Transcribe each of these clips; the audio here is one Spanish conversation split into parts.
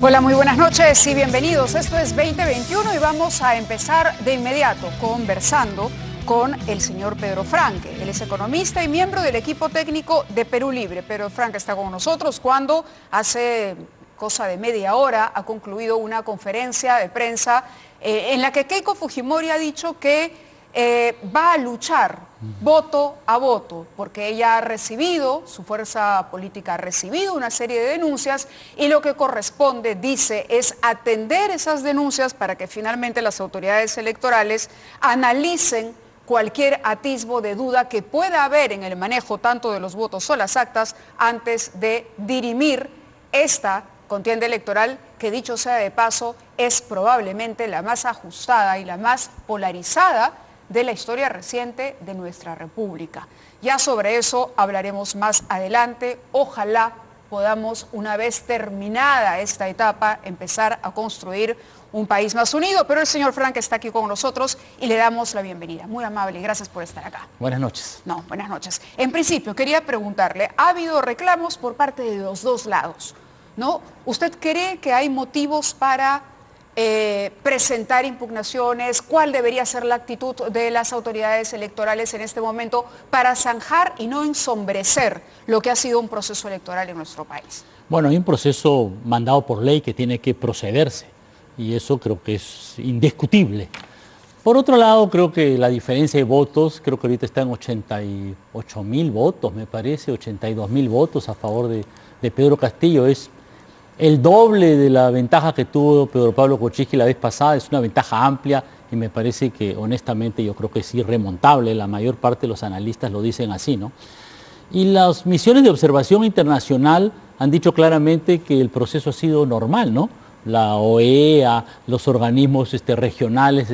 Hola, muy buenas noches y bienvenidos. Esto es 2021 y vamos a empezar de inmediato conversando con el señor Pedro Franque. Él es economista y miembro del equipo técnico de Perú Libre. Pedro Franque está con nosotros cuando hace cosa de media hora ha concluido una conferencia de prensa en la que Keiko Fujimori ha dicho que va a luchar voto a voto, porque ella ha recibido, su fuerza política ha recibido una serie de denuncias y lo que corresponde, dice, es atender esas denuncias para que finalmente las autoridades electorales analicen cualquier atisbo de duda que pueda haber en el manejo tanto de los votos o las actas antes de dirimir esta contienda electoral que, dicho sea de paso, es probablemente la más ajustada y la más polarizada de la historia reciente de nuestra República. Ya sobre eso hablaremos más adelante. Ojalá podamos, una vez terminada esta etapa, empezar a construir un país más unido. Pero el señor Franque está aquí con nosotros y le damos la bienvenida. Muy amable, gracias por estar acá. Buenas noches. No, buenas noches. En principio, quería preguntarle, ha habido reclamos por parte de los dos lados, ¿no? ¿Usted cree que hay motivos para presentar impugnaciones? ¿Cuál debería ser la actitud de las autoridades electorales en este momento para zanjar y no ensombrecer lo que ha sido un proceso electoral en nuestro país? Bueno, hay un proceso mandado por ley que tiene que procederse y eso creo que es indiscutible. Por otro lado, creo que la diferencia de votos, creo que ahorita está en 88.000 votos, me parece, 82.000 votos a favor de Pedro Castillo. Es el doble de la ventaja que tuvo Pedro Pablo Kuczynski la vez pasada. Es una ventaja amplia y me parece que honestamente yo creo que es irremontable. La mayor parte de los analistas lo dicen así, ¿no? Y las misiones de observación internacional han dicho claramente que el proceso ha sido normal, ¿no? La OEA, los organismos regionales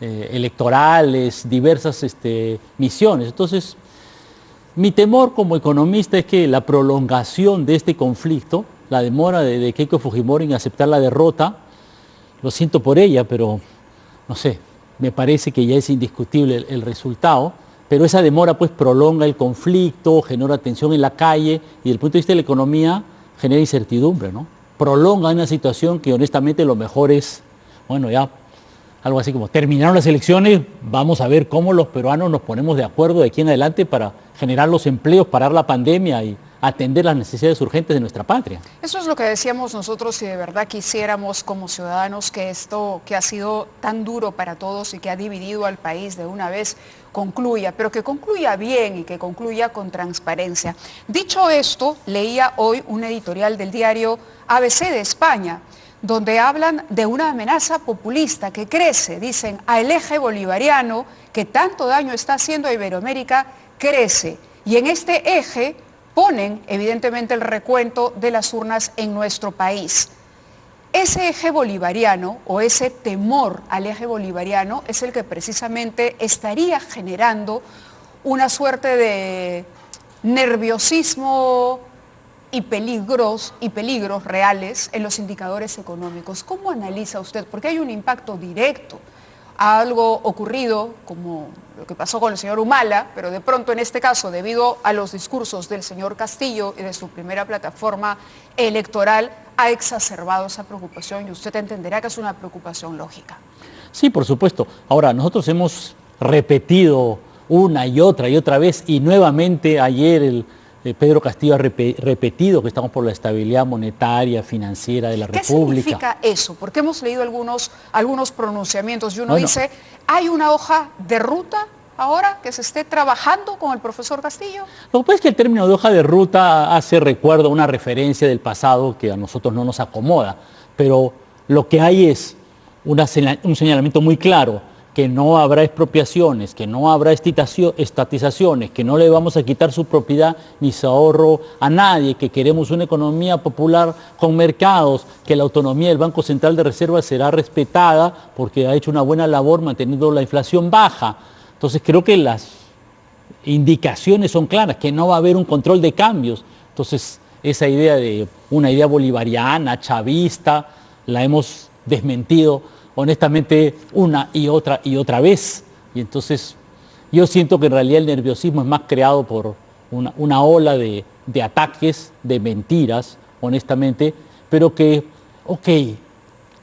electorales, diversas misiones. Entonces, mi temor como economista es que la prolongación de este conflicto, la demora de Keiko Fujimori en aceptar la derrota, lo siento por ella, pero no sé, me parece que ya es indiscutible el resultado, pero esa demora pues prolonga el conflicto, genera tensión en la calle y desde el punto de vista de la economía genera incertidumbre, ¿no? Prolonga una situación que honestamente lo mejor es, bueno, ya algo así como terminaron las elecciones, vamos a ver cómo los peruanos nos ponemos de acuerdo de aquí en adelante para generar los empleos, parar la pandemia y atender las necesidades urgentes de nuestra patria. Eso es lo que decíamos nosotros, si de verdad quisiéramos como ciudadanos que esto que ha sido tan duro para todos y que ha dividido al país de una vez concluya, pero que concluya bien y que concluya con transparencia. Dicho esto, leía hoy un editorial del diario ABC de España, donde hablan de una amenaza populista que crece, dicen, al eje bolivariano que tanto daño está haciendo a Iberoamérica, crece. Y en este eje ponen evidentemente el recuento de las urnas en nuestro país. Ese eje bolivariano o ese temor al eje bolivariano es el que precisamente estaría generando una suerte de nerviosismo y peligros reales en los indicadores económicos. ¿Cómo analiza usted? Porque hay un impacto directo a algo ocurrido como lo que pasó con el señor Humala, pero de pronto en este caso, debido a los discursos del señor Castillo y de su primera plataforma electoral, ha exacerbado esa preocupación y usted entenderá que es una preocupación lógica. Sí, por supuesto. Ahora, nosotros hemos repetido una y otra vez y nuevamente ayer Pedro Castillo ha repetido que estamos por la estabilidad monetaria, financiera de la República. ¿Qué significa eso? Porque hemos leído algunos pronunciamientos y uno dice, ¿hay una hoja de ruta ahora que se esté trabajando con el profesor Castillo? Lo que pasa es que el término de hoja de ruta hace recuerdo a una referencia del pasado que a nosotros no nos acomoda, pero lo que hay es un señalamiento muy claro, que no habrá expropiaciones, que no habrá estatizaciones, que no le vamos a quitar su propiedad ni su ahorro a nadie, que queremos una economía popular con mercados, que la autonomía del Banco Central de Reserva será respetada porque ha hecho una buena labor manteniendo la inflación baja. Entonces creo que las indicaciones son claras, que no va a haber un control de cambios. Entonces esa idea de una idea bolivariana, chavista, la hemos desmentido honestamente una y otra vez. Y entonces yo siento que en realidad el nerviosismo es más creado por una ola de ataques, de mentiras, honestamente, pero que Ok,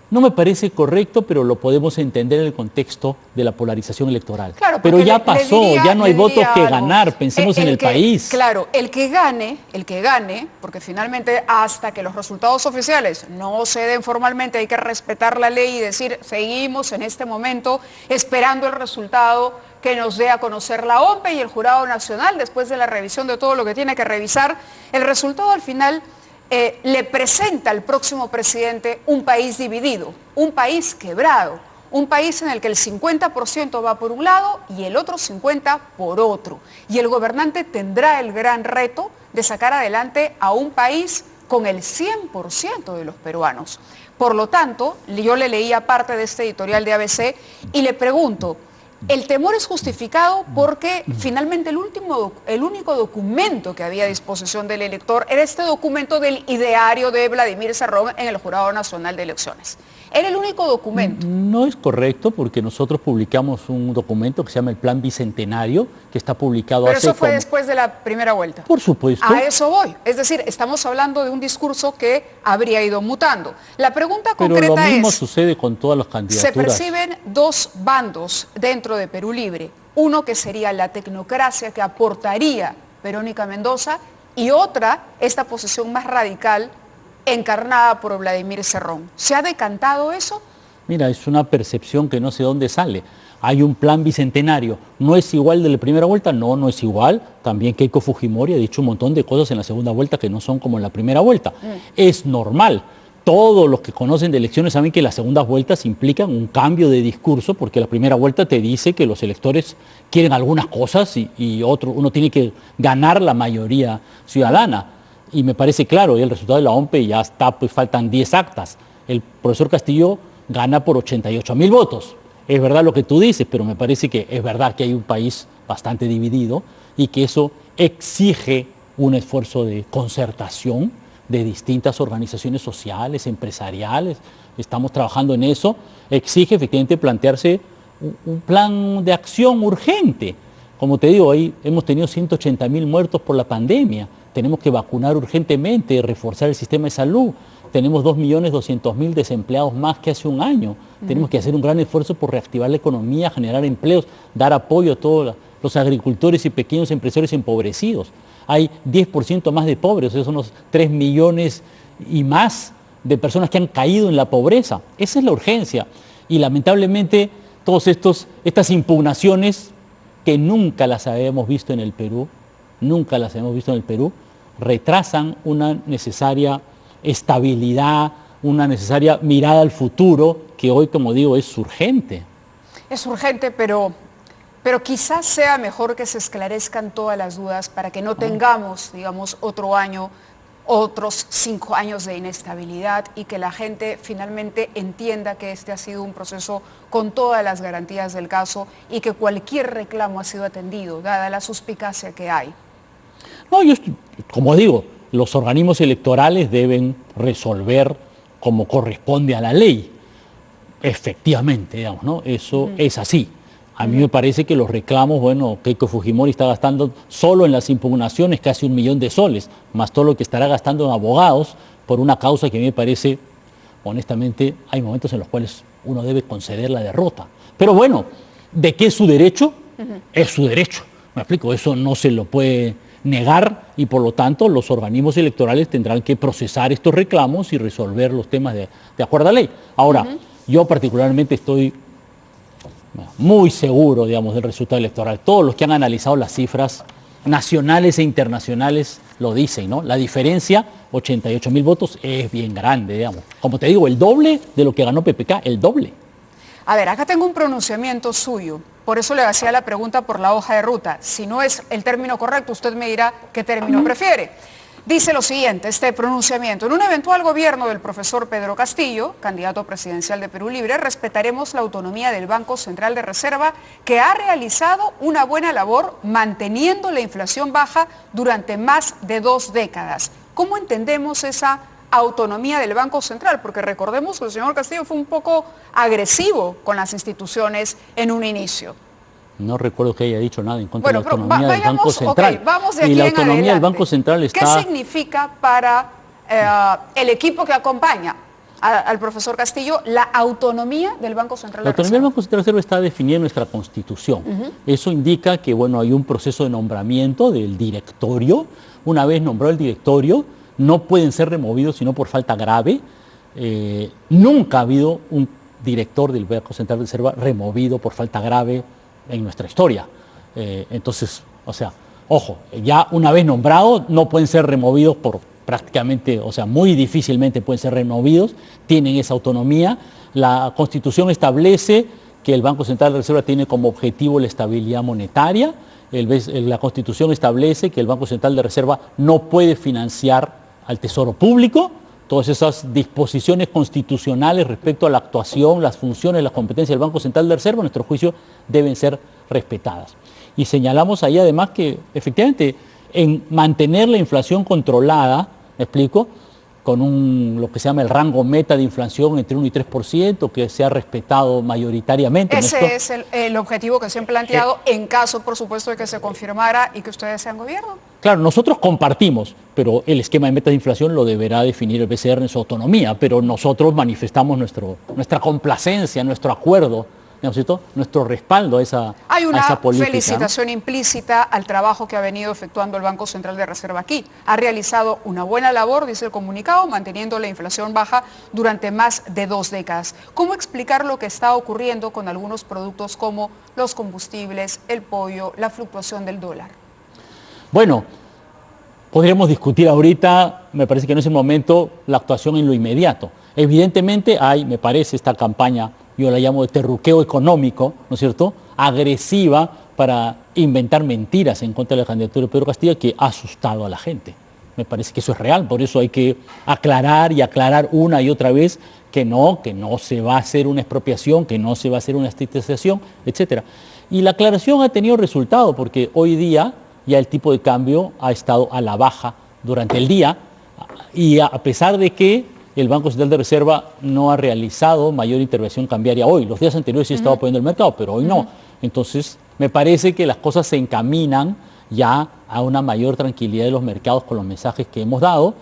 no me parece correcto, pero lo podemos entender en el contexto de la polarización electoral. Claro, pero ya le pasó, diría, ya no hay votos que algo. ganar, pensemos en el país. Claro, el que gane, porque finalmente hasta que los resultados oficiales no se den formalmente hay que respetar la ley y decir, seguimos en este momento esperando el resultado que nos dé a conocer la OMPE y el Jurado Nacional después de la revisión de todo lo que tiene que revisar. El resultado al final le presenta al próximo presidente un país dividido, un país quebrado, un país en el que el 50% va por un lado y el otro 50% por otro. Y el gobernante tendrá el gran reto de sacar adelante a un país con el 100% de los peruanos. Por lo tanto, yo le leía parte de este editorial de ABC y le pregunto, el temor es justificado porque finalmente el único documento que había a disposición del elector era este documento del ideario de Vladimir Cerrón en el Jurado Nacional de Elecciones. Era el único documento. No es correcto porque nosotros publicamos un documento que se llama el Plan Bicentenario, que está publicado Pero hace... eso fue después de la primera vuelta. Por supuesto. A eso voy. Es decir, estamos hablando de un discurso que habría ido mutando. La pregunta concreta es... Pero lo mismo sucede con todas las candidaturas. Se perciben dos bandos dentro de Perú Libre. Uno que sería la tecnocracia que aportaría Verónica Mendoza y otra, esta posición más radical encarnada por Vladimir Cerrón. ¿Se ha decantado eso? Mira, es una percepción que no sé dónde sale. Hay un plan bicentenario. ¿No es igual de la primera vuelta? No, no es igual. También Keiko Fujimori ha dicho un montón de cosas en la segunda vuelta que no son como en la primera vuelta. Es normal. Todos los que conocen de elecciones saben que las segundas vueltas implican un cambio de discurso porque la primera vuelta te dice que los electores quieren algunas cosas y uno tiene que ganar la mayoría ciudadana. Y me parece claro, el resultado de la OMPE ya está, pues faltan 10 actas. El profesor Castillo gana por 88.000 votos. Es verdad lo que tú dices, pero me parece que es verdad que hay un país bastante dividido y que eso exige un esfuerzo de concertación de distintas organizaciones sociales, empresariales. Estamos trabajando en eso. Exige efectivamente plantearse un plan de acción urgente. Como te digo, ahí hemos tenido 180.000 muertos por la pandemia. Tenemos que vacunar urgentemente, reforzar el sistema de salud. Tenemos 2.200.000 desempleados más que hace un año. Tenemos que hacer un gran esfuerzo por reactivar la economía, generar empleos, dar apoyo a todos los agricultores y pequeños empresarios empobrecidos. Hay 10% más de pobres, esos son unos 3 millones y más de personas que han caído en la pobreza. Esa es la urgencia. Y lamentablemente todas estas impugnaciones que nunca las habíamos visto en el Perú, retrasan una necesaria estabilidad, una necesaria mirada al futuro, que hoy, como digo, es urgente. Es urgente, pero quizás sea mejor que se esclarezcan todas las dudas para que no tengamos, digamos, otro año, otros 5 años de inestabilidad y que la gente finalmente entienda que este ha sido un proceso con todas las garantías del caso y que cualquier reclamo ha sido atendido, dada la suspicacia que hay. No, como digo, los organismos electorales deben resolver como corresponde a la ley. Efectivamente, digamos, ¿no? Eso es así. A mí me parece que los reclamos, bueno, Keiko Fujimori está gastando solo en las impugnaciones casi 1 millón de soles, más todo lo que estará gastando en abogados por una causa que a mí me parece, honestamente, hay momentos en los cuales uno debe conceder la derrota. Pero bueno, ¿de qué es su derecho? Es su derecho. Me explico, eso no se lo puede negar y por lo tanto los organismos electorales tendrán que procesar estos reclamos y resolver los temas de acuerdo a la ley. Ahora, yo particularmente estoy muy seguro, digamos, del resultado electoral. Todos los que han analizado las cifras nacionales e internacionales lo dicen, ¿no? La diferencia, 88.000 votos, es bien grande, digamos. Como te digo, el doble de lo que ganó PPK, el doble. A ver, acá tengo un pronunciamiento suyo. Por eso le hacía la pregunta por la hoja de ruta. Si no es el término correcto, usted me dirá qué término prefiere. Dice lo siguiente, este pronunciamiento: en un eventual gobierno del profesor Pedro Castillo, candidato presidencial de Perú Libre, respetaremos la autonomía del Banco Central de Reserva, que ha realizado una buena labor manteniendo la inflación baja durante más de 2 décadas. ¿Cómo entendemos esa autonomía del Banco Central? Porque recordemos que el señor Castillo fue un poco agresivo con las instituciones en un inicio. No recuerdo que haya dicho nada en contra de la autonomía del vayamos, Banco Central. Okay, vamos de aquí y la en autonomía adelante. del Banco Central está... ¿Qué significa para el equipo que acompaña? al profesor Castillo, la autonomía del Banco Central de La autonomía del Reserva. Banco Central de Reserva está definida en nuestra Constitución. Eso indica que, bueno, hay un proceso de nombramiento del directorio. Una vez nombrado el directorio, no pueden ser removidos sino por falta grave. Nunca ha habido un director del Banco Central de Reserva removido por falta grave en nuestra historia. Entonces, o sea, ojo, ya una vez nombrados no pueden ser removidos por prácticamente, o sea, muy difícilmente pueden ser removidos, tienen esa autonomía. La Constitución establece que el Banco Central de Reserva tiene como objetivo la estabilidad monetaria. La Constitución establece que el Banco Central de Reserva no puede financiar al Tesoro Público. Todas esas disposiciones constitucionales respecto a la actuación, las funciones, las competencias del Banco Central de Reserva, a nuestro juicio, deben ser respetadas. Y señalamos ahí además que efectivamente en mantener la inflación controlada, ¿me explico?, con lo que se llama el rango meta de inflación entre 1 y 3%, que se ha respetado mayoritariamente. Ese es el objetivo que se han planteado en caso, por supuesto, de que se confirmara y que ustedes sean gobierno. Claro, nosotros compartimos, pero el esquema de metas de inflación lo deberá definir el BCR en su autonomía, pero nosotros manifestamos nuestra complacencia, nuestro acuerdo, nuestro respaldo a esa política. Hay una felicitación implícita al trabajo que ha venido efectuando el Banco Central de Reserva aquí. Ha realizado una buena labor, dice el comunicado, manteniendo la inflación baja durante más de 2 décadas. ¿Cómo explicar lo que está ocurriendo con algunos productos como los combustibles, el pollo, la fluctuación del dólar? Bueno, podríamos discutir ahorita, me parece que no es el momento, la actuación en lo inmediato. Evidentemente hay, me parece, esta campaña, yo la llamo de terruqueo económico, ¿no es cierto?, agresiva para inventar mentiras en contra de la candidatura de Pedro Castillo que ha asustado a la gente. Me parece que eso es real, por eso hay que aclarar y aclarar una y otra vez que no se va a hacer una expropiación, que no se va a hacer una estatización, etc. Y la aclaración ha tenido resultado porque hoy día ya el tipo de cambio ha estado a la baja durante el día y a pesar de que el Banco Central de Reserva no ha realizado mayor intervención cambiaria hoy. Los días anteriores sí estaba apoyando el mercado, pero hoy no. Entonces, me parece que las cosas se encaminan ya a una mayor tranquilidad de los mercados con los mensajes que hemos dado.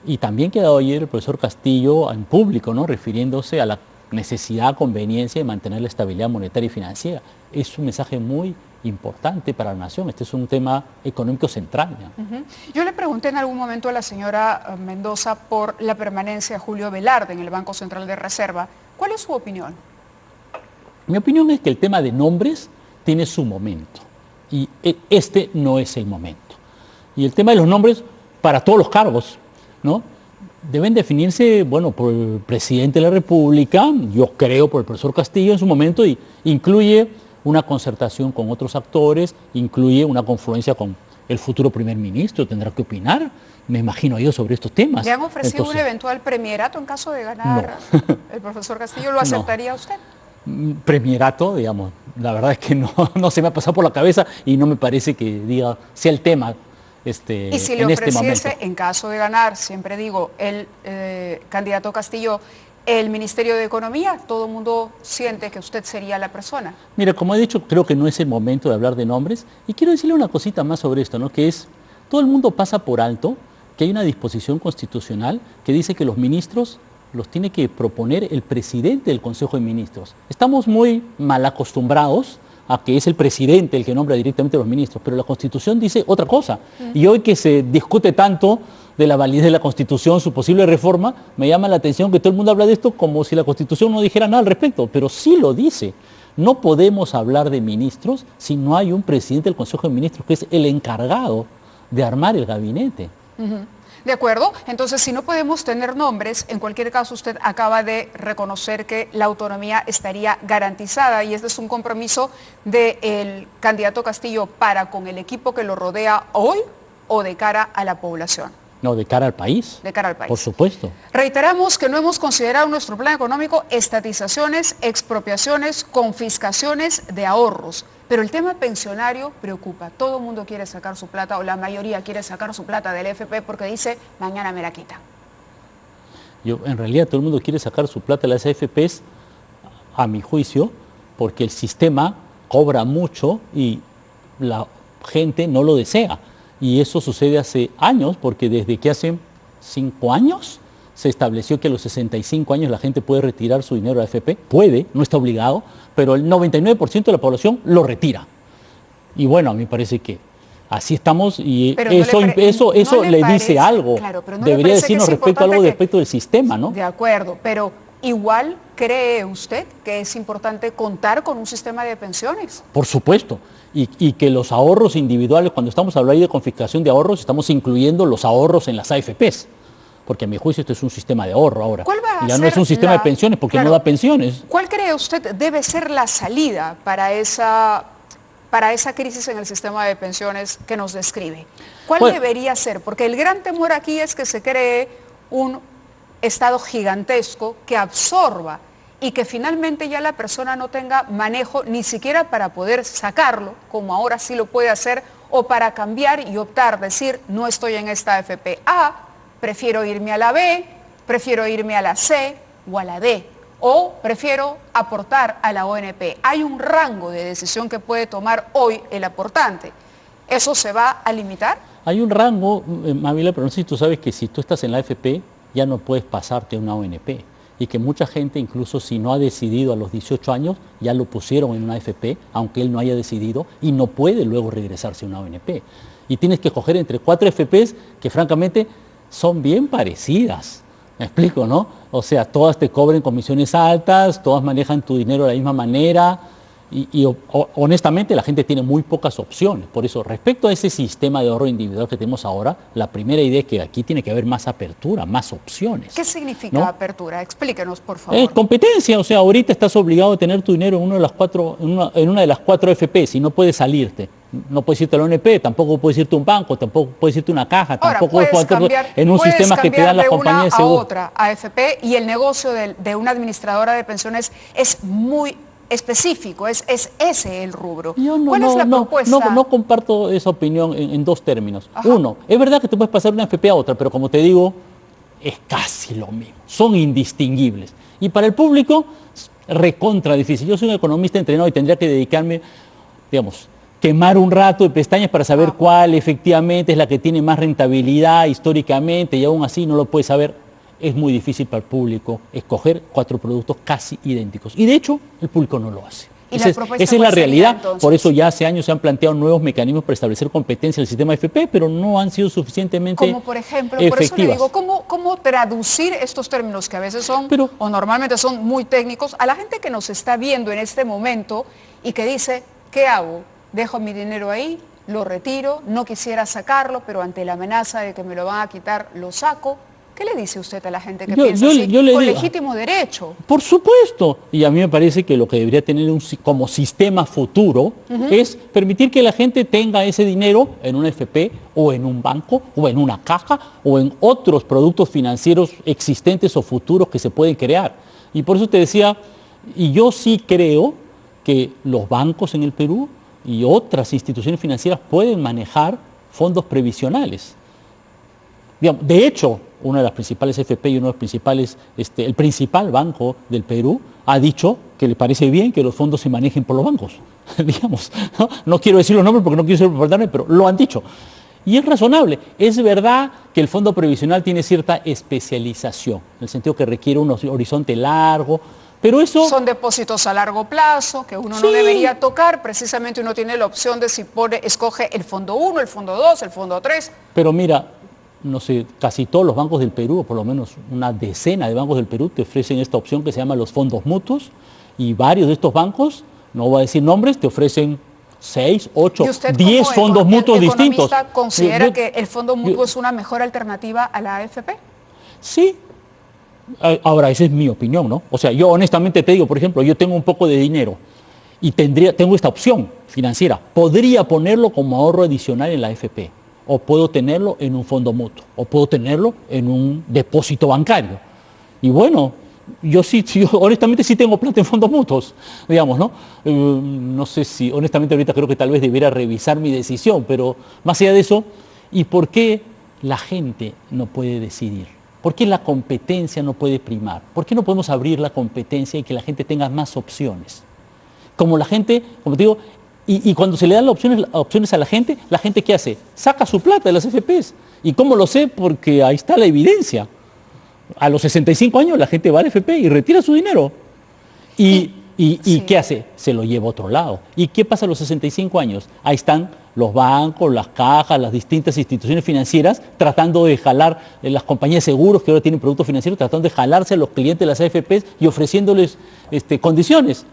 Y también que ha dado ayer el profesor Castillo en público, ¿no?, refiriéndose a la necesidad, conveniencia de mantener la estabilidad monetaria y financiera. Es un mensaje muy importante para la nación. Este es un tema económico central, ¿no? Yo le pregunté en algún momento a la señora Mendoza por la permanencia de Julio Velarde en el Banco Central de Reserva. ¿Cuál es su opinión? Mi opinión es que el tema de nombres tiene su momento y este no es el momento. Y el tema de los nombres para todos los cargos, ¿no?, deben definirse, bueno, por el presidente de la República, yo creo por el profesor Castillo en su momento, y incluye una concertación con otros actores, incluye una confluencia con el futuro primer ministro, tendrá que opinar, me imagino yo, sobre estos temas. ¿Le han ofrecido un eventual premierato en caso de ganar el profesor Castillo? ¿Lo aceptaría usted? Premierato, digamos, la verdad es que no se me ha pasado por la cabeza y no me parece que sea el tema. Y si le ofreciese, en caso de ganar, siempre digo, el candidato Castillo, el Ministerio de Economía, todo el mundo siente que usted sería la persona. Mira, como he dicho, creo que no es el momento de hablar de nombres. Y quiero decirle una cosita más sobre esto, ¿no?, que es, todo el mundo pasa por alto que hay una disposición constitucional que dice que los ministros los tiene que proponer el presidente del Consejo de Ministros. Estamos muy mal acostumbrados a que es el presidente el que nombra directamente a los ministros, pero la Constitución dice otra cosa. Y hoy que se discute tanto de la validez de la Constitución, su posible reforma, me llama la atención que todo el mundo habla de esto como si la Constitución no dijera nada al respecto, pero sí lo dice. No podemos hablar de ministros si no hay un presidente del Consejo de Ministros que es el encargado de armar el gabinete. ¿De acuerdo? Entonces, si no podemos tener nombres, en cualquier caso usted acaba de reconocer que la autonomía estaría garantizada y este es un compromiso del candidato Castillo para con el equipo que lo rodea hoy o de cara a la población. No, de cara al país. De cara al país. Por supuesto. Reiteramos que no hemos considerado en nuestro plan económico estatizaciones, expropiaciones, confiscaciones de ahorros. Pero el tema pensionario preocupa. Todo el mundo quiere sacar su plata, o la mayoría quiere sacar su plata del FP porque dice, mañana me la quitan. En realidad todo el mundo quiere sacar su plata de las AFPs, a mi juicio, porque el sistema cobra mucho y la gente no lo desea. Y eso sucede hace años, porque desde que hace 5 años se estableció que a los 65 años la gente puede retirar su dinero de AFP, puede, no está obligado, pero el 99% de la población lo retira. Y bueno, a mí me parece que así estamos y eso le dice algo. Claro, pero debería decirnos respecto del sistema, ¿no? De acuerdo, pero igual cree usted que es importante contar con un sistema de pensiones. Por supuesto. Y que los ahorros individuales, cuando estamos hablando de confiscación de ahorros, estamos incluyendo los ahorros en las AFPs. Porque a mi juicio esto es un sistema de ahorro ahora. ¿Cuál va a ya no es un sistema de pensiones porque no da pensiones. ¿Cuál cree usted debe ser la salida para esa crisis en el sistema de pensiones que nos describe? ¿Cuál debería ser? Porque el gran temor aquí es que se cree un Estado gigantesco que absorba y que finalmente ya la persona no tenga manejo ni siquiera para poder sacarlo, como ahora sí lo puede hacer, o para cambiar y optar, decir, no estoy en esta AFP A, prefiero irme a la B, prefiero irme a la C o a la D, o prefiero aportar a la ONP. Hay un rango de decisión que puede tomar hoy el aportante. ¿Eso se va a limitar? Hay un rango, Mávila, pero no sé si tú sabes que si tú estás en la AFP ya no puedes pasarte a una ONP. Y que mucha gente, incluso si no ha decidido a los 18 años, ya lo pusieron en una AFP, aunque él no haya decidido, y no puede luego regresarse a una ONP. Y tienes que escoger entre 4 AFPs que francamente son bien parecidas. ¿Me explico, no? O sea, todas te cobran comisiones altas, todas manejan tu dinero de la misma manera y honestamente la gente tiene muy pocas opciones. Por eso, respecto a ese sistema de ahorro individual que tenemos ahora, la primera idea es que aquí tiene que haber más apertura, más opciones. ¿Qué significa, ¿no?, apertura? Explíquenos, por favor. Competencia, o sea, ahorita estás obligado a tener tu dinero en una de las 4 AFPs y no puedes salirte. No puedes irte a la ONP, tampoco puedes irte a un banco, tampoco puedes irte a una caja, tampoco puedes cambiar en un sistema que te dan las compañías de seguro. A otra AFP, y el negocio de una administradora de pensiones es muy específico, es ese el rubro. ¿Cuál es la propuesta? No comparto esa opinión en 2 términos. Ajá. Uno, es verdad que tú puedes pasar de una AFP a otra, pero como te digo, es casi lo mismo. Son indistinguibles. Y para el público, recontra difícil. Yo soy un economista entrenado y tendría que dedicarme, digamos, quemar un rato de pestañas para saber cuál efectivamente es la que tiene más rentabilidad históricamente y aún así no lo puedes saber. Es muy difícil para el público escoger 4 productos casi idénticos. Y de hecho, el público no lo hace. Esa es la realidad. Entonces, por eso ya hace años se han planteado nuevos mecanismos para establecer competencia en el sistema FP, pero no han sido suficientemente efectivas. Como por ejemplo, por eso le digo, ¿cómo traducir estos términos que a veces son, o normalmente son muy técnicos, a la gente que nos está viendo en este momento y que dice, ¿qué hago? ¿Dejo mi dinero ahí? ¿Lo retiro? No quisiera sacarlo, pero ante la amenaza de que me lo van a quitar, lo saco. ¿Qué le dice usted a la gente que piensa así? Con legítimo derecho. Por supuesto. Y a mí me parece que lo que debería tener como sistema futuro es permitir que la gente tenga ese dinero en una FP o en un banco o en una caja o en otros productos financieros existentes o futuros que se pueden crear. Y por eso te decía, y yo sí creo que los bancos en el Perú y otras instituciones financieras pueden manejar fondos previsionales. Digamos, de hecho, una de las principales FP y uno de los principales, el principal banco del Perú ha dicho que le parece bien que los fondos se manejen por los bancos. Digamos, no quiero decir los nombres porque no quiero ser reportero, pero lo han dicho. Y es razonable. Es verdad que el fondo previsional tiene cierta especialización, en el sentido que requiere un horizonte largo, pero eso... Son depósitos a largo plazo que uno no debería tocar, precisamente uno tiene la opción de si escoge el fondo 1, el fondo 2, el fondo 3. Pero mira, no sé, casi todos los bancos del Perú, o por lo menos una decena de bancos del Perú, te ofrecen esta opción que se llama los fondos mutuos, y varios de estos bancos, no voy a decir nombres, te ofrecen 6, 8, 10 fondos mutuos distintos. ¿Usted considera que el fondo mutuo es una mejor alternativa a la AFP? Sí. Ahora, esa es mi opinión, ¿no? O sea, yo honestamente te digo, por ejemplo, yo tengo un poco de dinero y tengo esta opción financiera. Podría ponerlo como ahorro adicional en la AFP. O puedo tenerlo en un fondo mutuo, o puedo tenerlo en un depósito bancario. Y bueno, yo honestamente sí tengo plata en fondos mutuos, digamos, ¿no? No sé si, honestamente ahorita creo que tal vez debiera revisar mi decisión, pero más allá de eso, ¿y por qué la gente no puede decidir? ¿Por qué la competencia no puede primar? ¿Por qué no podemos abrir la competencia y que la gente tenga más opciones? Como la gente, como te digo, y cuando se le dan las opciones a la gente ¿qué hace? Saca su plata de las FPs. ¿Y cómo lo sé? Porque ahí está la evidencia. a los 65 años la gente va al AFP y retira su dinero. ¿Y sí. qué hace? Se lo lleva a otro lado. ¿Y qué pasa a los 65 años? Ahí están los bancos, las cajas, las distintas instituciones financieras tratando de jalar, las compañías de seguros que ahora tienen productos financieros, tratando de jalarse a los clientes de las AFPs y ofreciéndoles condiciones.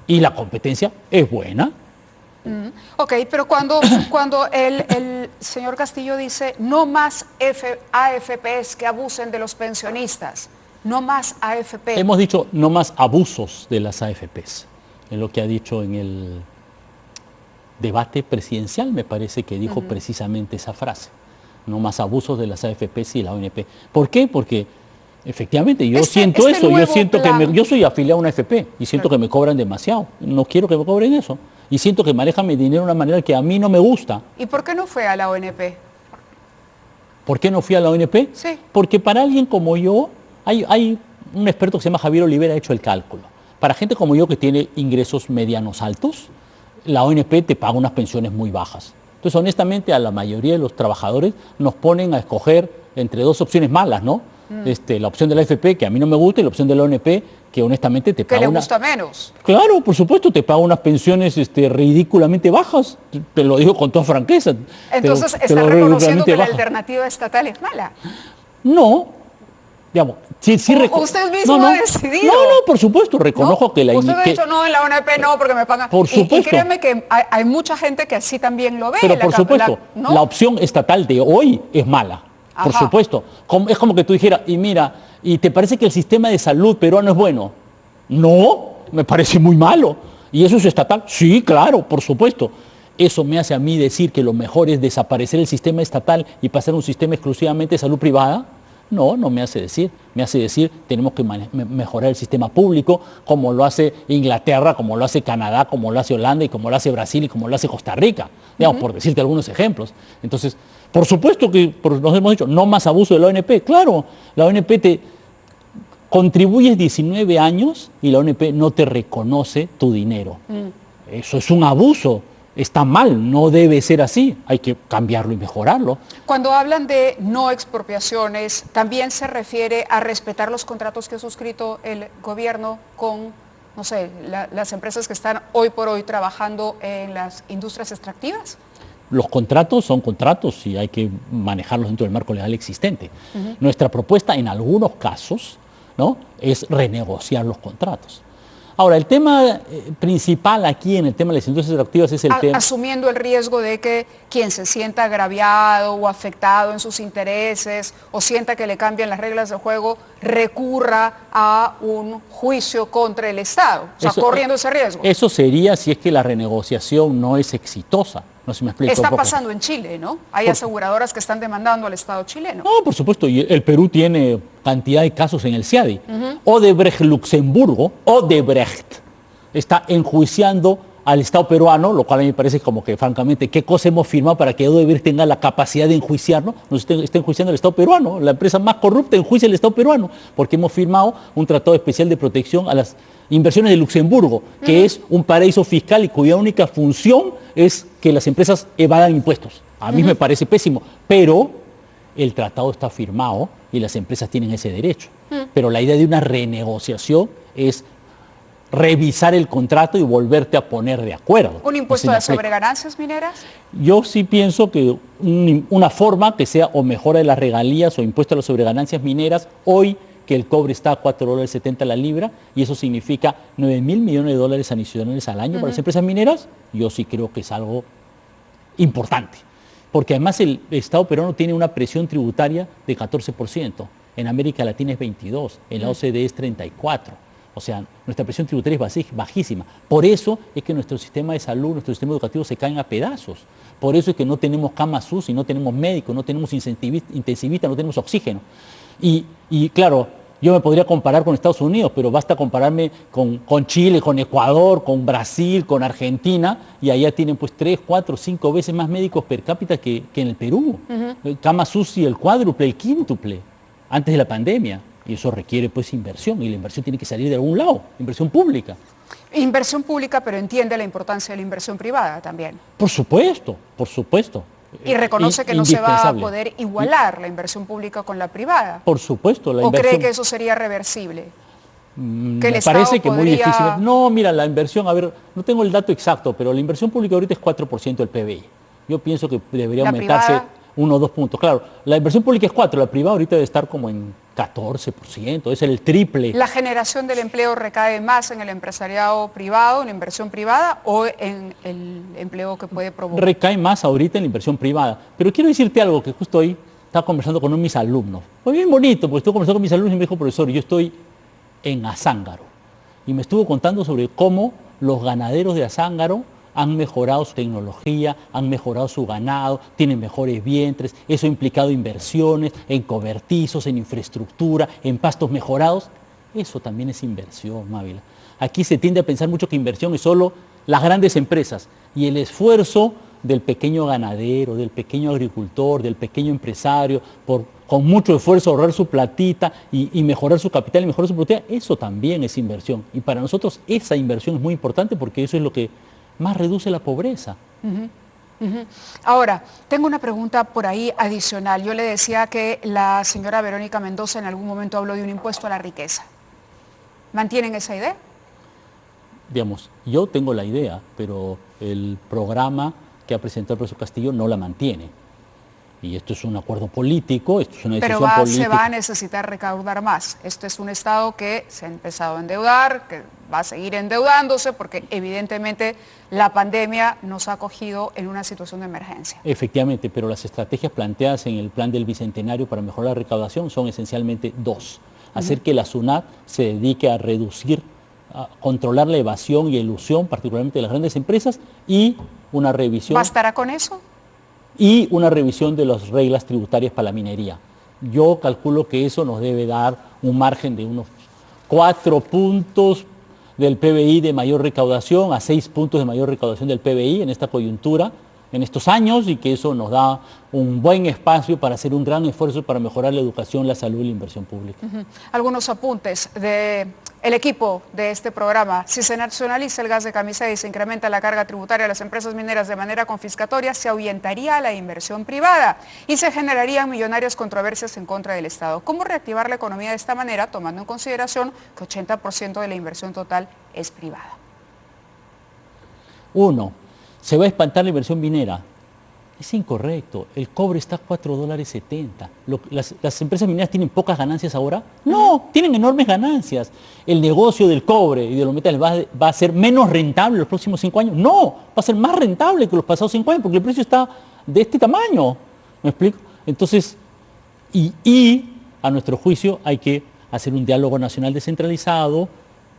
Y la competencia es buena. Ok, pero cuando el señor Castillo dice no más AFPs que abusen de los pensionistas, no más AFP. Hemos dicho no más abusos de las AFPs. Es lo que ha dicho en el debate presidencial, me parece que dijo precisamente esa frase. No más abusos de las AFPs y la ONP. ¿Por qué? Porque efectivamente yo siento eso. Yo siento que yo soy afiliado a una AFP y siento que me cobran demasiado. No quiero que me cobren eso. Y siento que manejan mi dinero de una manera que a mí no me gusta. ¿Y por qué no fue a la ONP? ¿Por qué no fui a la ONP? Sí. Porque para alguien como yo, hay un experto que se llama Javier Olivera, ha hecho el cálculo. Para gente como yo que tiene ingresos medianos altos, la ONP te paga unas pensiones muy bajas. Entonces, honestamente, a la mayoría de los trabajadores nos ponen a escoger entre dos opciones malas, ¿no? La opción de la AFP, que a mí no me gusta, y la opción de la ONP, que honestamente te paga. Que le gusta menos. Claro, por supuesto, te paga unas pensiones ridículamente bajas. Te lo digo con toda franqueza. Entonces, ¿está reconociendo que la alternativa estatal es mala? No. Digamos, sí, usted mismo ha decidido. No, por supuesto, reconozco que la... Usted ha dicho no, en la ONP no, porque me pagan. Por supuesto. Y créeme que hay mucha gente que así también lo ve. Pero por supuesto, la opción estatal de hoy es mala. Ajá. Por supuesto. Es como que tú dijeras, y mira, ¿y te parece que el sistema de salud peruano es bueno? No, me parece muy malo. ¿Y eso es estatal? Sí, claro, por supuesto. Eso me hace a mí decir que lo mejor es desaparecer el sistema estatal y pasar a un sistema exclusivamente de salud privada. No, no me hace decir. Me hace decir tenemos que mejorar el sistema público como lo hace Inglaterra, como lo hace Canadá, como lo hace Holanda y como lo hace Brasil y como lo hace Costa Rica. Digamos, por decirte algunos ejemplos. Entonces, por supuesto que nos hemos dicho no más abuso de la ONP. Claro, la ONP te contribuyes 19 años y la ONP no te reconoce tu dinero. Eso es un abuso. Está mal, no debe ser así, hay que cambiarlo y mejorarlo. Cuando hablan de no expropiaciones, ¿también se refiere a respetar los contratos que ha suscrito el gobierno con, no sé, las empresas que están hoy por hoy trabajando en las industrias extractivas? Los contratos son contratos y hay que manejarlos dentro del marco legal existente. Nuestra propuesta en algunos casos, ¿no?, es renegociar los contratos. Ahora, el tema principal aquí en el tema de las industrias extractivas es el tema... Asumiendo el riesgo de que quien se sienta agraviado o afectado en sus intereses o sienta que le cambian las reglas de juego, recurra a un juicio contra el Estado, o sea, corriendo ese riesgo. Eso sería si es que la renegociación no es exitosa. No sé si me explico. Está pasando en Chile, ¿no? Hay aseguradoras que están demandando al Estado chileno. No, por supuesto, y el Perú tiene cantidad de casos en el CIADI. Odebrecht Luxemburgo, Odebrecht, está enjuiciando al Estado peruano, lo cual a mí me parece como que, francamente, ¿qué cosa hemos firmado para que Odebrecht tenga la capacidad de enjuiciarnos? Nos está enjuiciando al Estado peruano, la empresa más corrupta enjuicia al Estado peruano, porque hemos firmado un tratado especial de protección a las inversiones de Luxemburgo, que es un paraíso fiscal y cuya única función es que las empresas evadan impuestos. A mí me parece pésimo, pero el tratado está firmado y las empresas tienen ese derecho. Pero la idea de una renegociación es revisar el contrato y volverte a poner de acuerdo. ¿Un impuesto sobre ganancias mineras? Yo sí pienso que una forma que sea o mejora de las regalías o impuesto a las sobreganancias mineras, hoy que el cobre está a $4.70 la libra, y eso significa 9.000 millones de dólares adicionales al año para las empresas mineras, yo sí creo que es algo importante. Porque además el Estado peruano tiene una presión tributaria de 14%, en América Latina es 22%, en la OCDE es 34%. O sea, nuestra presión tributaria es bajísima. Por eso es que nuestro sistema de salud, nuestro sistema educativo se caen a pedazos. Por eso es que no tenemos camas UCI, no tenemos médicos, no tenemos intensivistas, no tenemos oxígeno. Y claro, yo me podría comparar con Estados Unidos, pero basta compararme con Chile, con Ecuador, con Brasil, con Argentina, y allá tienen pues 3, 4, 5 veces más médicos per cápita que en el Perú. Camas UCI el cuádruple, el quíntuple, antes de la pandemia. Y eso requiere pues inversión, y la inversión tiene que salir de algún lado, inversión pública. Inversión pública, pero entiende la importancia de la inversión privada también. Por supuesto, por supuesto. Y reconoce que no se va a poder igualar la inversión pública con la privada. Por supuesto, la inversión. ¿O cree que eso sería reversible? Me parece que muy difícil. No, mira, la inversión, a ver, no tengo el dato exacto, pero la inversión pública ahorita es 4% del PBI. Yo pienso que debería aumentarse 1 o 2 puntos. Claro, la inversión pública es 4, la privada ahorita debe estar como en 14%, es el triple. ¿La generación del empleo recae más en el empresariado privado, en la inversión privada, o en el empleo que puede provocar? Recae más ahorita en la inversión privada. Pero quiero decirte algo que justo hoy estaba conversando con uno de mis alumnos. Fue bien bonito, porque estuve conversando con mis alumnos y me dijo, profesor, yo estoy en Azángaro. Y me estuvo contando sobre cómo los ganaderos de Azángaro han mejorado su tecnología, han mejorado su ganado, tienen mejores vientres, eso ha implicado inversiones en cobertizos, en infraestructura, en pastos mejorados. Eso también es inversión, Mávila. Aquí se tiende a pensar mucho que inversión es solo las grandes empresas y el esfuerzo del pequeño ganadero, del pequeño agricultor, del pequeño empresario, con mucho esfuerzo ahorrar su platita y mejorar su capital y mejorar su productividad, eso también es inversión. Y para nosotros esa inversión es muy importante porque eso es lo que más reduce la pobreza. Ahora, tengo una pregunta por ahí adicional. Yo le decía que la señora Verónica Mendoza en algún momento habló de un impuesto a la riqueza. ¿Mantienen esa idea? Digamos, yo tengo la idea, pero el programa que ha presentado el profesor Castillo no la mantiene. Y esto es un acuerdo político, esto es una decisión política. Pero se va a necesitar recaudar más. Esto es un Estado que se ha empezado a endeudar, que va a seguir endeudándose porque evidentemente la pandemia nos ha cogido en una situación de emergencia. Efectivamente, pero las estrategias planteadas en el plan del Bicentenario para mejorar la recaudación son esencialmente dos. Hacer que la SUNAT se dedique a reducir, a controlar la evasión y elusión, particularmente de las grandes empresas, y una revisión. ¿Bastará con eso? Y una revisión de las reglas tributarias para la minería. Yo calculo que eso nos debe dar un margen de unos 4 puntos del PBI de mayor recaudación a 6 puntos de mayor recaudación del PBI en esta coyuntura, en estos años, y que eso nos da un buen espacio para hacer un gran esfuerzo para mejorar la educación, la salud y la inversión pública. Algunos apuntes del equipo de este programa. Si se nacionaliza el gas de camisa y se incrementa la carga tributaria a las empresas mineras de manera confiscatoria, se ahuyentaría la inversión privada y se generarían millonarias controversias en contra del Estado. ¿Cómo reactivar la economía de esta manera, tomando en consideración que 80% de la inversión total es privada? 1. Se va a espantar la inversión minera. Es incorrecto. El cobre está a $4.70. ¿Las empresas mineras tienen pocas ganancias ahora? No, tienen enormes ganancias. ¿El negocio del cobre y de los metales va a ser menos rentable en los próximos 5 años? No, va a ser más rentable que los pasados 5 años porque el precio está de este tamaño. ¿Me explico? Entonces, y a nuestro juicio hay que hacer un diálogo nacional descentralizado.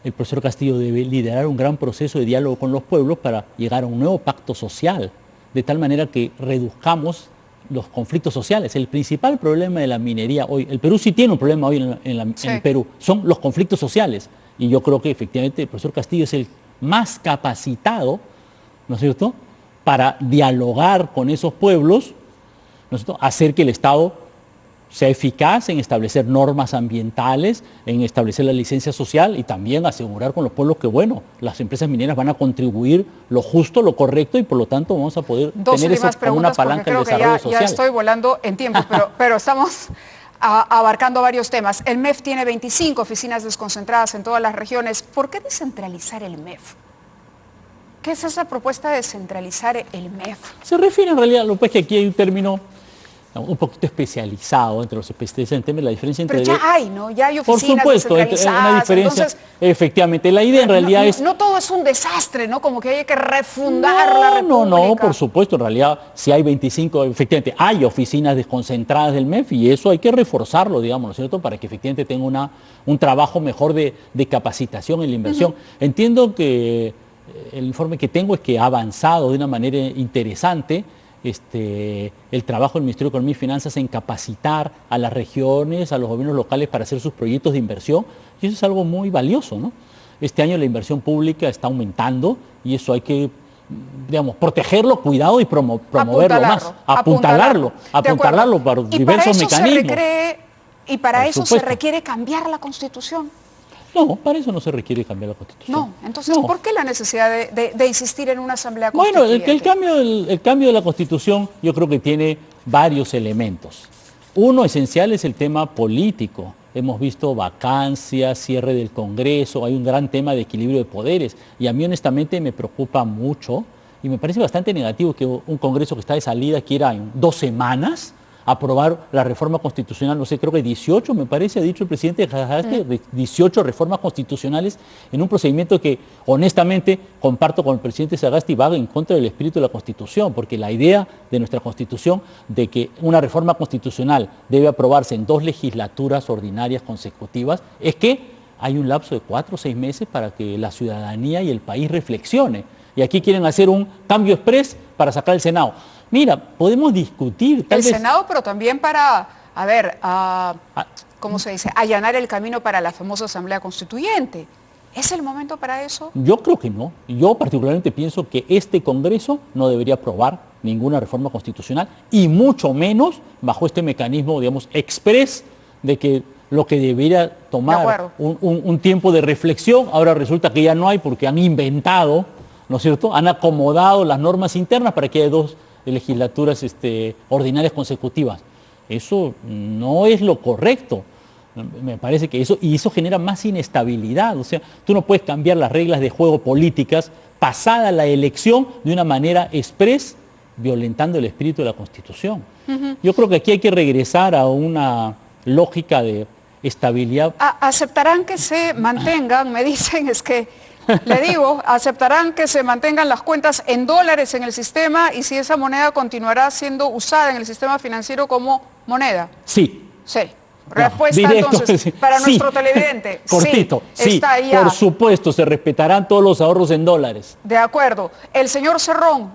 El profesor Castillo debe liderar un gran proceso de diálogo con los pueblos para llegar a un nuevo pacto social, de tal manera que reduzcamos los conflictos sociales. El principal problema de la minería hoy, el Perú sí tiene un problema hoy en el Perú, son los conflictos sociales. Y yo creo que efectivamente el profesor Castillo es el más capacitado, ¿no es cierto?, para dialogar con esos pueblos, ¿no es cierto?, hacer que el Estado sea eficaz en establecer normas ambientales, en establecer la licencia social y también asegurar con los pueblos que, bueno, las empresas mineras van a contribuir lo justo, lo correcto y por lo tanto vamos a poder tener eso como una palanca de desarrollo social. Ya estoy volando en tiempo, pero estamos abarcando varios temas. El MEF tiene 25 oficinas desconcentradas en todas las regiones. ¿Por qué descentralizar el MEF? ¿Qué es esa propuesta de descentralizar el MEF? Se refiere en realidad, lo que es que aquí hay un término un poquito especializado entre los especialistas en temas, la diferencia entre... Pero ya hay, ¿no? Ya hay oficinas por supuesto, una diferencia, entonces, efectivamente, la idea en realidad es... No todo es un desastre, ¿no? Como que hay que refundar la República. No, por supuesto, en realidad, si hay 25, efectivamente, hay oficinas desconcentradas del MEF y eso hay que reforzarlo, digamos, ¿no es cierto?, para que efectivamente tenga un trabajo mejor de capacitación en la inversión. Entiendo que el informe que tengo es que ha avanzado de una manera interesante el trabajo del Ministerio de Economía y Finanzas en capacitar a las regiones, a los gobiernos locales para hacer sus proyectos de inversión, y eso es algo muy valioso, ¿no? Este año la inversión pública está aumentando y eso hay que, digamos, protegerlo, cuidado y promoverlo más, apuntalarlo por diversos mecanismos. Y para eso se requiere cambiar la Constitución. No, para eso no se requiere cambiar la Constitución. No, entonces, No. ¿por qué la necesidad de insistir en una asamblea Bueno, constituyente? el cambio de la Constitución yo creo que tiene varios elementos. Uno esencial es el tema político. Hemos visto vacancias, cierre del Congreso, hay un gran tema de equilibrio de poderes. Y a mí honestamente me preocupa mucho y me parece bastante negativo que un Congreso que está de salida quiera en 2 semanas aprobar la reforma constitucional, no sé, creo que 18, me parece, ha dicho el presidente Sagasti, 18 reformas constitucionales en un procedimiento que honestamente comparto con el presidente Sagasti, va en contra del espíritu de la Constitución, porque la idea de nuestra Constitución de que una reforma constitucional debe aprobarse en 2 legislaturas ordinarias consecutivas es que hay un lapso de 4 o 6 meses para que la ciudadanía y el país reflexione. Y aquí quieren hacer un cambio exprés para sacar el Senado. Mira, podemos discutir. El Senado, pero también para, ¿cómo se dice? Allanar el camino para la famosa Asamblea Constituyente. ¿Es el momento para eso? Yo creo que no. Yo particularmente pienso que este Congreso no debería aprobar ninguna reforma constitucional y mucho menos bajo este mecanismo, digamos, exprés de que lo que debería tomar un tiempo de reflexión, ahora resulta que ya no hay porque han inventado, ¿no es cierto? Han acomodado las normas internas para que haya 2 legislaturas ordinarias consecutivas. Eso no es lo correcto. Me parece que eso genera más inestabilidad. O sea, tú no puedes cambiar las reglas de juego políticas pasada la elección de una manera exprés, violentando el espíritu de la Constitución. Yo creo que aquí hay que regresar a una lógica de estabilidad. ¿Aceptarán que se mantengan? Me dicen, es que le digo, aceptarán que se mantengan las cuentas en dólares en el sistema y si esa moneda continuará siendo usada en el sistema financiero como moneda. Sí. Sí. Respuesta Directo, entonces para sí. nuestro televidente. Cortito, sí, está ahí ya. Por supuesto, se respetarán todos los ahorros en dólares. De acuerdo. El señor Cerrón,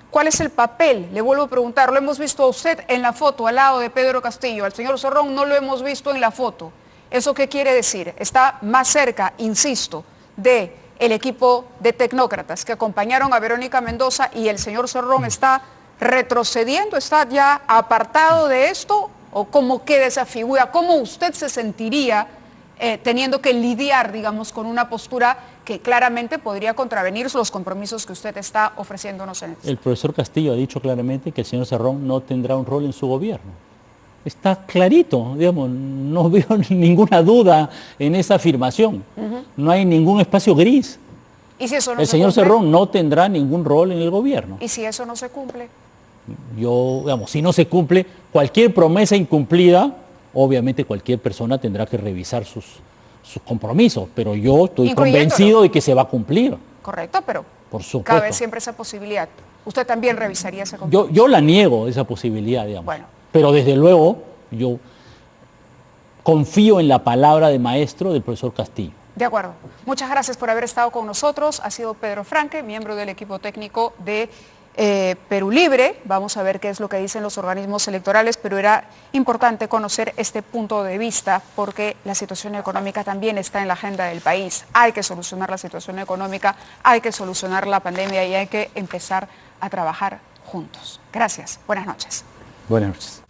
¿cuál es el papel? Le vuelvo a preguntar, lo hemos visto a usted en la foto al lado de Pedro Castillo, al señor Cerrón no lo hemos visto en la foto. ¿Eso qué quiere decir? Está más cerca, insisto, del equipo de tecnócratas que acompañaron a Verónica Mendoza y el señor Cerrón está retrocediendo, está ya apartado de esto, o cómo queda esa figura, cómo usted se sentiría teniendo que lidiar, digamos, con una postura que claramente podría contravenir los compromisos que usted está ofreciéndonos en el profesor Castillo ha dicho claramente que el señor Cerrón no tendrá un rol en su gobierno. Está clarito, digamos, no veo ninguna duda en esa afirmación. No hay ningún espacio gris. ¿Y si eso no el se señor cumple? Cerrón no tendrá ningún rol en el gobierno. ¿Y si eso no se cumple? Yo, digamos, si no se cumple, cualquier promesa incumplida, obviamente cualquier persona tendrá que revisar sus compromisos, pero yo estoy convencido de que se va a cumplir. Correcto, pero por supuesto. Cabe siempre esa posibilidad. ¿Usted también revisaría ese compromiso? Yo la niego, esa posibilidad, digamos. Bueno. Pero desde luego, yo confío en la palabra de maestro del profesor Castillo. De acuerdo. Muchas gracias por haber estado con nosotros. Ha sido Pedro Franque, miembro del equipo técnico de Perú Libre. Vamos a ver qué es lo que dicen los organismos electorales, pero era importante conocer este punto de vista porque la situación económica también está en la agenda del país. Hay que solucionar la situación económica, hay que solucionar la pandemia y hay que empezar a trabajar juntos. Gracias. Buenas noches. Buenas noches.